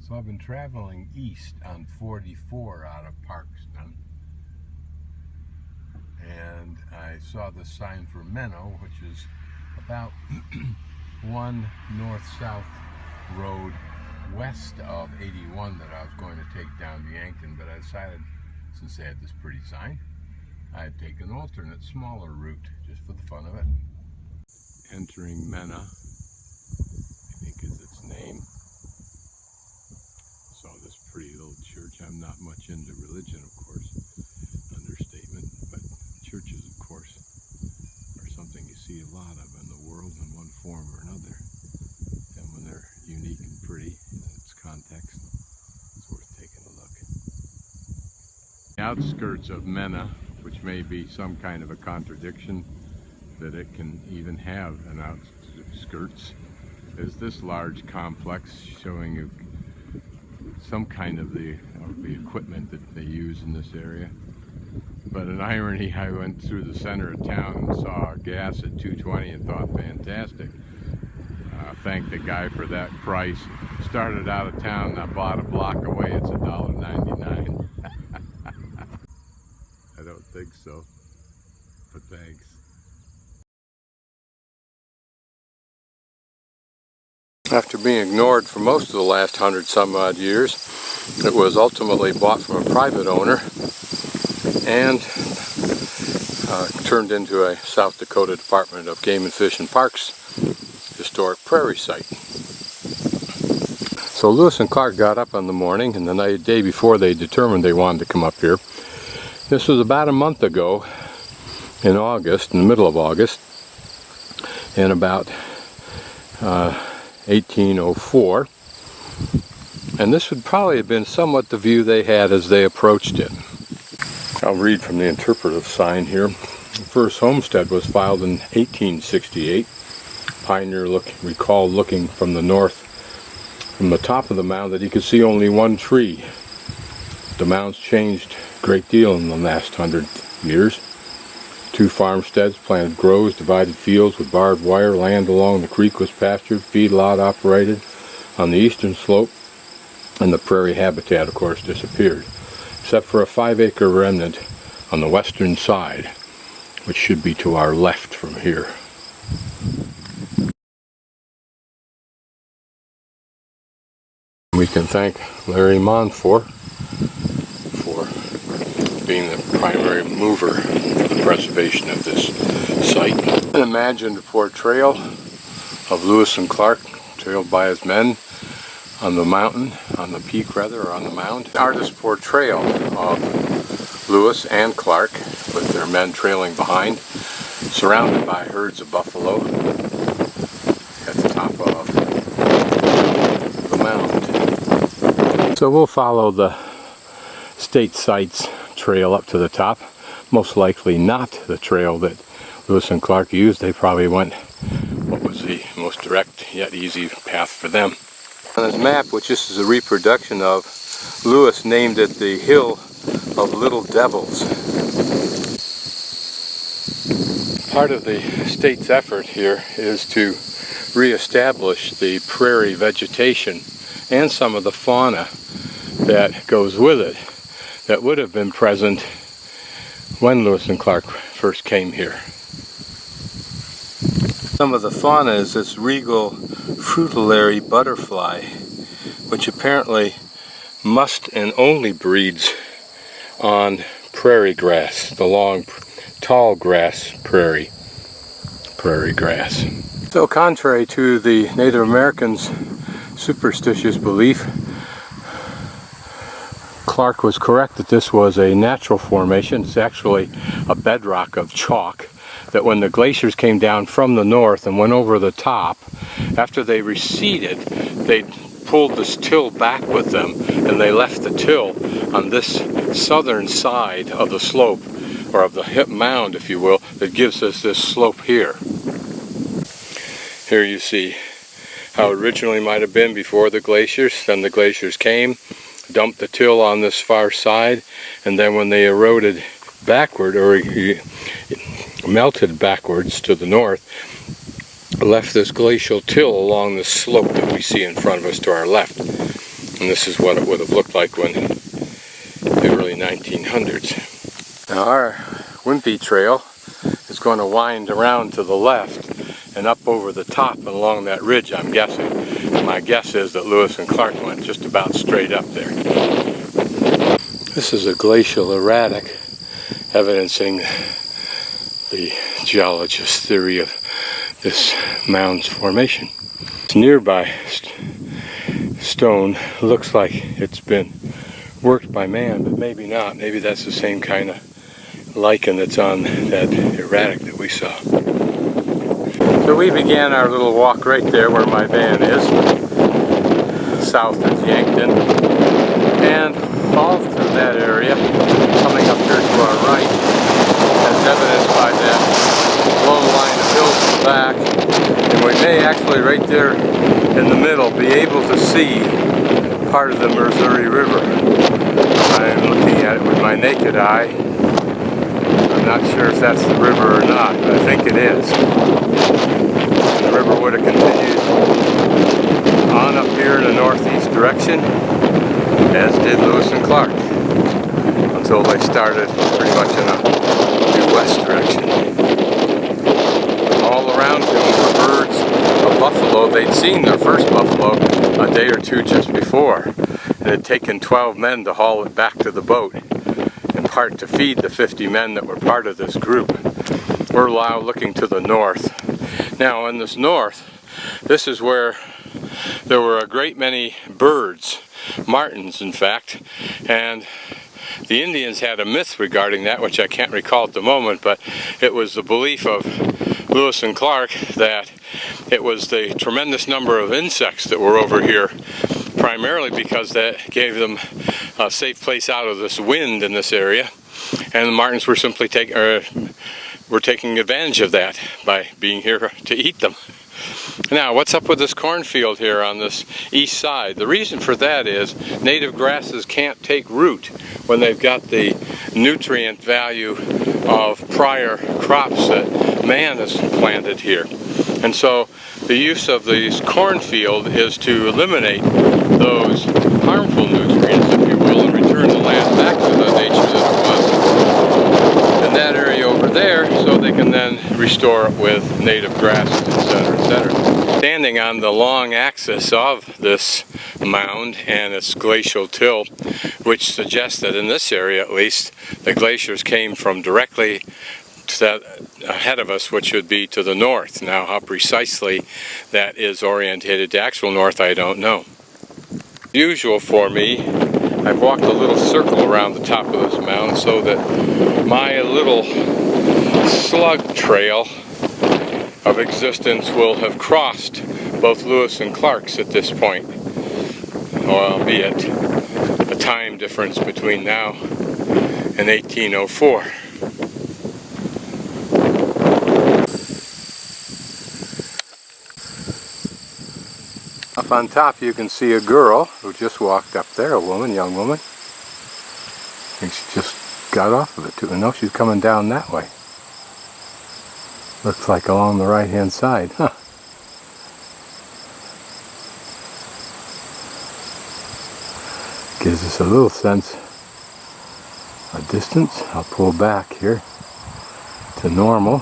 So I've been traveling east on 44 out of Parkston, and I saw the sign for Menno, which is about one north-south road west of 81 that I was going to take down to Yankton, but I decided, since they had this pretty sign, I'd take an alternate, smaller route, just for the fun of it. Entering Menno, I think is its name. So this pretty little church. I'm not much into religion, of course, understatement, but churches, of course, are something you see a lot of in the world in one form or another. And when they're unique and pretty in its context, it's worth taking a look. The outskirts of Menno, which may be some kind of a contradiction that it can even have an outskirts, is this large complex showing you some kind of the equipment that they use in this area. But an irony, I went through the center of town and saw gas at $2.20 and thought, fantastic. Thanked the guy for that price. Started out of town and I bought a block away, it's $1.99. I don't think so, but thanks. After being ignored for most of the last 100-some-odd years, it was ultimately bought from a private owner and turned into a South Dakota Department of Game and Fish and Parks historic prairie site. So Lewis and Clark got up in the morning, and the day before they determined they wanted to come up here. This was about a month ago in August, in the middle of August, in about 1804, and this would probably have been somewhat the view they had as they approached it. I'll read from the interpretive sign here. The first homestead was filed in 1868. Pioneer recalled looking from the north, from the top of the mound, that he could see only one tree. The mounds changed a great deal in the last 100 years. 2 farmsteads, planted groves, divided fields with barbed wire. Land along the creek was pastured, feedlot operated on the eastern slope, and the prairie habitat, of course, disappeared, except for a 5-acre remnant on the western side, which should be to our left from here. We can thank Larry Mound for being the primary mover for the preservation of this site. An imagined portrayal of Lewis and Clark, trailed by his men on the mountain, on the peak rather, or on the mound. An artist's portrayal of Lewis and Clark with their men trailing behind, surrounded by herds of buffalo at the top of the mound. So we'll follow the state sites trail up to the top. Most likely not the trail that Lewis and Clark used. They probably went what was the most direct yet easy path for them. On his map, which this is a reproduction of, Lewis named it the Hill of Little Devils. Part of the state's effort here is to reestablish the prairie vegetation and some of the fauna that goes with it, that would have been present when Lewis and Clark first came here. Some of the fauna is this regal fritillary butterfly, which apparently must and only breeds on prairie grass, the long, tall grass prairie grass. So contrary to the Native Americans' superstitious belief, Clark was correct that this was a natural formation. It's actually a bedrock of chalk that when the glaciers came down from the north and went over the top, after they receded, they pulled this till back with them, and they left the till on this southern side of the slope, or of the hip mound, if you will, that gives us this slope here. Here you see how it originally might have been before the glaciers. Then the glaciers came, dumped the till on this far side, and then when they eroded backward, or melted backwards to the north, left this glacial till along the slope that we see in front of us to our left. And this is what it would have looked like when the early 1900s. Now our Wimpy Trail is going to wind around to the left and up over the top and along that ridge, I'm guessing. And my guess is that Lewis and Clark went just about straight up there. This is a glacial erratic, evidencing the geologist's theory of this Mounds formation. This nearby stone looks like it's been worked by man, but maybe not. Maybe that's the same kind of lichen that's on that erratic that we saw. So we began our little walk right there where my van is, south of Yankton, and all through that area, coming up here to our right, as evidenced by that low line of hills in the back. And we may actually right there in the middle be able to see part of the Missouri River. I'm looking at it with my naked eye. I'm not sure if that's the river or not, but I think it is. And the river would have continued on up here in a northeast direction, as did Lewis and Clark, until they started pretty much in a due west direction. All around him were birds of buffalo. They'd seen their first buffalo a day or two just before. It had taken 12 men to haul it back to the boat, in part to feed the 50 men that were part of this group. We're now looking to the north. Now in this north, this is where there were a great many birds, martins in fact, and the Indians had a myth regarding that, which I can't recall at the moment, but it was the belief of Lewis and Clark that it was the tremendous number of insects that were over here, primarily because that gave them a safe place out of this wind in this area, and the martins were simply taking advantage of that by being here to eat them. Now, what's up with this cornfield here on this east side? The reason for that is native grasses can't take root when they've got the nutrient value of prior crops that man has planted here. And so the use of this cornfield is to eliminate those harmful nutrients, if you will, and return the land back to the nature that it was in that area over there, so they can then restore it with native grasses, etc., etc. Standing on the long axis of this mound and its glacial till, which suggests that in this area at least, the glaciers came from directly to that ahead of us, which would be to the north. Now, how precisely that is orientated to actual north, I don't know. Usual for me, I've walked a little circle around the top of this mound so that my little slug trail of existence will have crossed both Lewis and Clark's at this point, albeit a time difference between now and 1804. Up on top you can see a girl who just walked up there, a woman, young woman. I think she just got off of it too. No, she's coming down that way. Looks like along the right hand side, huh? Gives us a little sense of distance. I'll pull back here to normal.